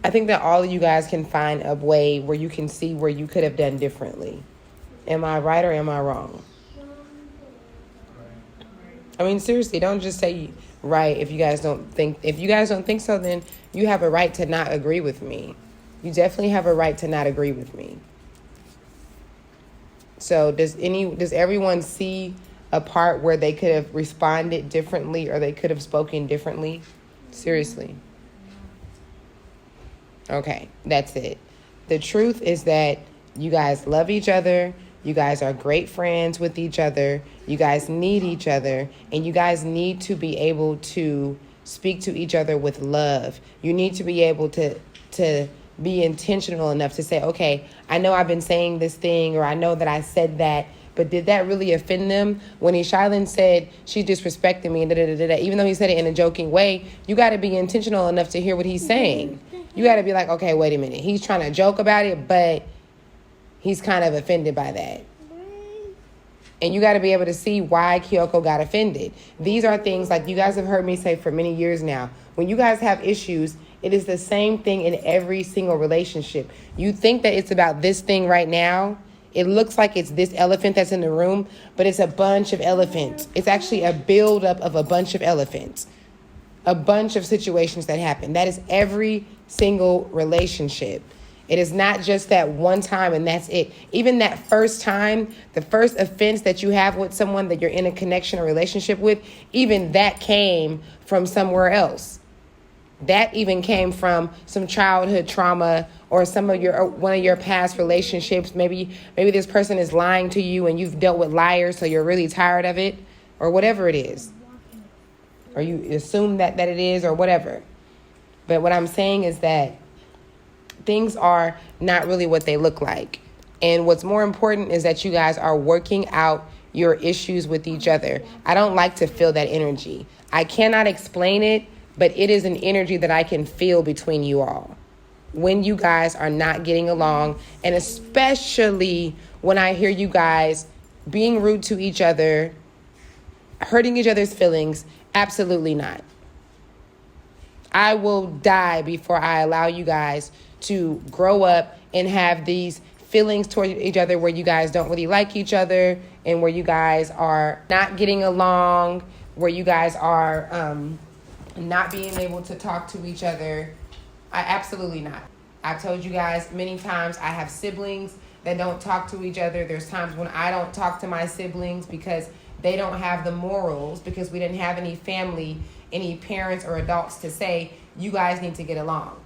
I think that all of you guys can find a way where you can see where you could have done differently. Am I right or am I wrong? I mean, seriously, don't just say right if you guys don't think. If you guys don't think so, then you have a right to not agree with me. You definitely have a right to not agree with me. So does everyone see a part where they could have responded differently or they could have spoken differently? Seriously. Okay, that's it. The truth is that you guys love each other. You guys are great friends with each other. You guys need each other. And you guys need to be able to speak to each other with love. You need to be able to be intentional enough to say, okay, I know I've been saying this thing, or I know that I said that, but did that really offend them? When Shailin said she disrespected me, and even though he said it in a joking way, you got to be intentional enough to hear what he's saying. You got to be like, okay, wait a minute. He's trying to joke about it, but he's kind of offended by that. And you got to be able to see why Kyoko got offended. These are things like you guys have heard me say for many years now. When you guys have issues, it is the same thing in every single relationship. You think that it's about this thing right now. It looks like it's this elephant that's in the room, but it's a bunch of elephants. It's actually a buildup of a bunch of elephants. A bunch of situations that happen. That is every single relationship. It is not just that one time and that's it. Even that first time, the first offense that you have with someone that you're in a connection or relationship with, even that came from somewhere else. That even came from some childhood trauma or one of your past relationships. Maybe this person is lying to you and you've dealt with liars, so you're really tired of it, or whatever it is. Or you assume that it is, or whatever. But what I'm saying is that things are not really what they look like. And what's more important is that you guys are working out your issues with each other. I don't like to feel that energy. I cannot explain it, but it is an energy that I can feel between you all when you guys are not getting along, and especially when I hear you guys being rude to each other, hurting each other's feelings. Absolutely not. I will die before I allow you guys to grow up and have these feelings toward each other where you guys don't really like each other and where you guys are not getting along, where you guys are not being able to talk to each other. Absolutely not. I've told you guys many times I have siblings that don't talk to each other. There's times when I don't talk to my siblings because they don't have the morals, because we didn't have any family, any parents or adults to say, you guys need to get along.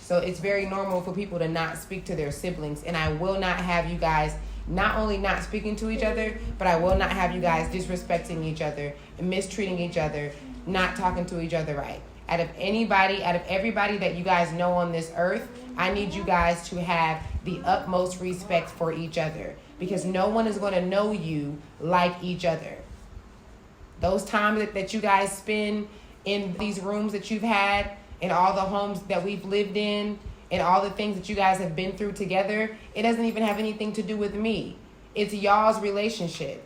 So it's very normal for people to not speak to their siblings. And I will not have you guys not only not speaking to each other, but I will not have you guys disrespecting each other and mistreating each other, not talking to each other right. Out of everybody that you guys know on this earth, I need you guys to have the utmost respect for each other, because no one is going to know you like each other. Those times that you guys spend in these rooms that you've had, in all the homes that we've lived in, and all the things that you guys have been through together, it doesn't even have anything to do with me. It's y'all's relationship.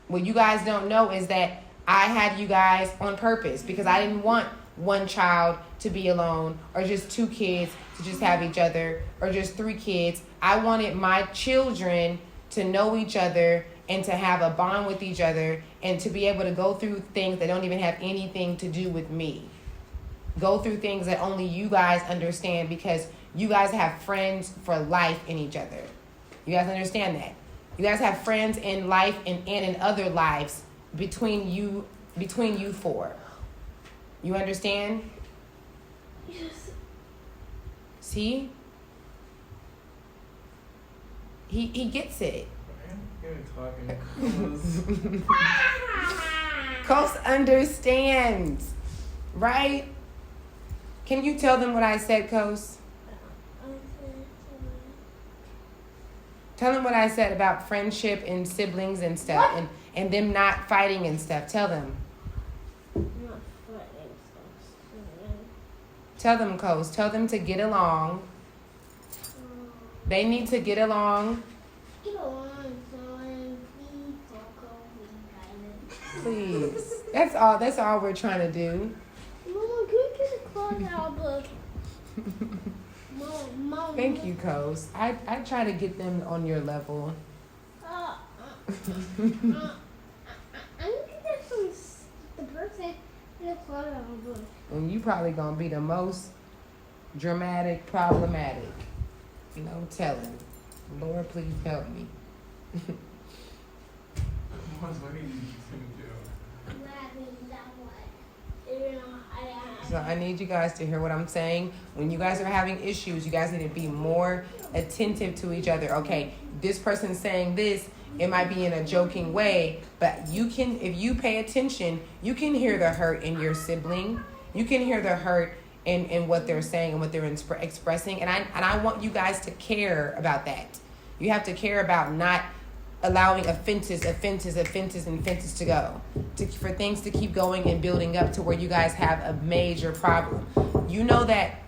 What you guys don't know is that I had you guys on purpose, because I didn't want one child to be alone, or just two kids to just have each other, or just three kids. I wanted my children to know each other and to have a bond with each other and to be able to go through things that don't even have anything to do with me. Go through things that only you guys understand, because you guys have friends for life in each other. You guys understand that? You guys have friends in life and in other lives between you four. You understand? Yes. See? He gets it. Kos understands, right? Can you tell them what I said, Kos? Tell them what I said about friendship and siblings and stuff, and them not fighting and stuff. Tell them. Not fighting stuff. Tell them, Kos. Tell them to get along. They need to get along. Get along. Please. That's all we're trying to do. Mama, can we get a clock out of Mom. Thank you, Coast. I try to get them on your level. I need to get the person in the cloud album. And you probably gonna be the most dramatic, problematic. No telling. Lord, please help me. So I need you guys to hear what I'm saying. When you guys are having issues, you guys need to be more attentive to each other. Okay, this person's saying this, it might be in a joking way, but you can, if you pay attention, you can hear the hurt in your sibling. You can hear the hurt in what they're saying and what they're expressing. And I want you guys to care about that. You have to care about not allowing offenses to go, for things to keep going and building up to where you guys have a major problem. You know that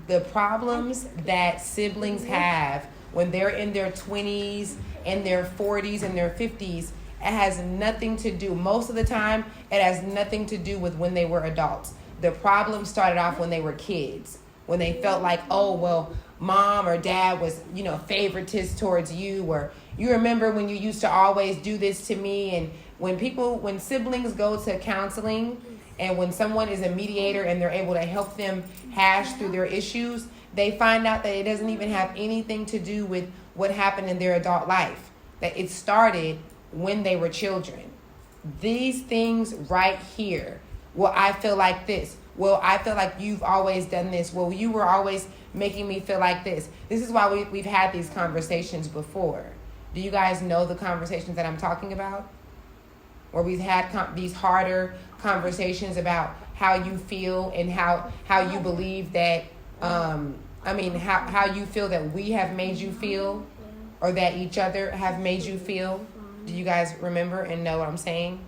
the problems that siblings have when they're in their 20s and their 40s and their 50s, it has nothing to do, most of the time, it has nothing to do with when they were adults. The problem started off when they were kids, when they felt like, oh, well, mom or dad was, favoritist towards you, or you remember when you used to always do this to me. And when siblings go to counseling, and when someone is a mediator and they're able to help them hash through their issues, they find out that it doesn't even have anything to do with what happened in their adult life, that it started when they were children. These things right here, well, I feel like this. Well, I feel like you've always done this. Well, you were always making me feel like this. This is why we've had these conversations before. Do you guys know the conversations that I'm talking about? Where we've had these harder conversations about how you feel and how you believe that, how you feel that we have made you feel, or that each other have made you feel. Do you guys remember and know what I'm saying?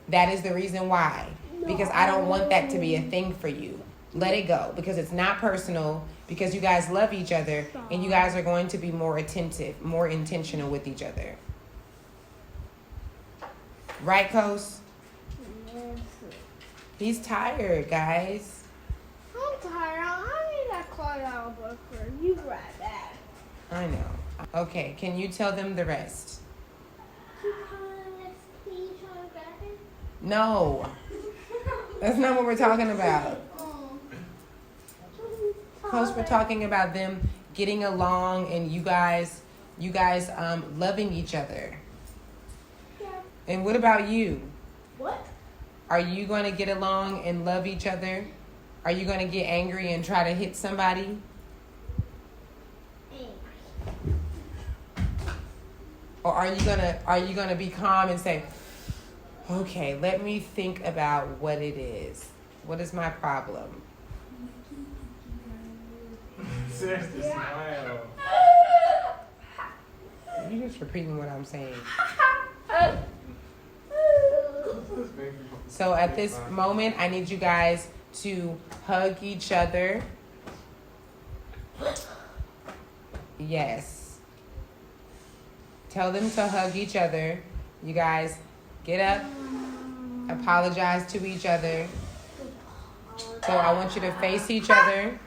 That is the reason why. Because I don't want that to be a thing for you. Let it go, because it's not personal, because you guys love each other and you guys are going to be more attentive, more intentional with each other. Right, Coast? He's tired, guys. I'm tired. I need that cloud album for you grab that. I know. Okay, can you tell them the rest? No. That's not what we're talking about. Coach, we're talking about them getting along and you guys loving each other. Yeah. And what about you? What? Are you going to get along and love each other? Are you going to get angry and try to hit somebody? Or are you gonna be calm and say, okay, let me think about what it is. What is my problem? Seriously, smile. You're just repeating what I'm saying. So at this moment, I need you guys to hug each other. Yes. Tell them to hug each other. You guys get up, apologize to each other. So I want you to face each other.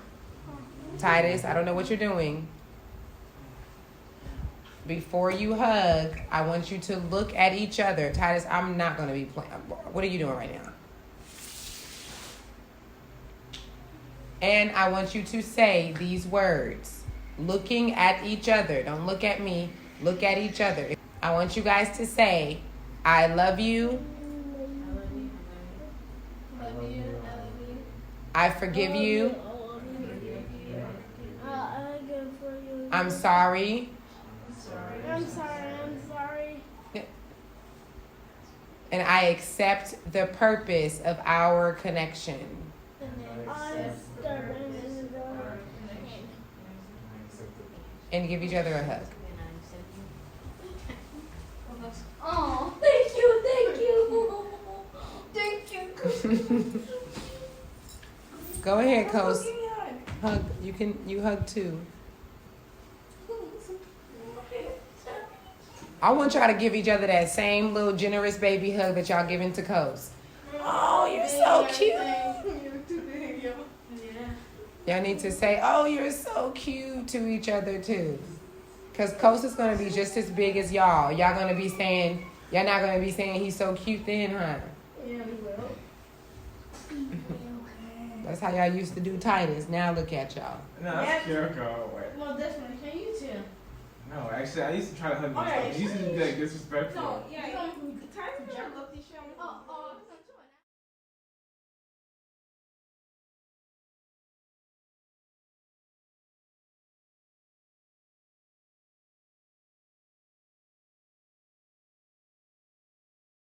Titus, I don't know what you're doing. Before you hug, I want you to look at each other. Titus, I'm not going to be playing. What are you doing right now? And I want you to say these words, looking at each other. Don't look at me. Look at each other. I want you guys to say, I love you. I forgive you. I'm sorry. I'm sorry. And I accept the purpose of our connection. And give each other a hug. Oh, thank you. Go ahead, Coast. Hug. You hug too. I want y'all to give each other that same little generous baby hug that y'all giving to Coast. Oh, you're so cute. You're too big, yo. Yeah. Y'all need to say, oh, you're so cute to each other too. Cause Coast is gonna be just as big as y'all. Y'all not gonna be saying he's so cute then, huh? Yeah, we will. That's how y'all used to do Titus. Now look at y'all. No, that's Kiriko. Wait. Well, this one, can you too? No, actually, I used to try to hug Alright, myself. You used to be like disrespectful. No, yeah, you don't. Time to jump up the show. Oh.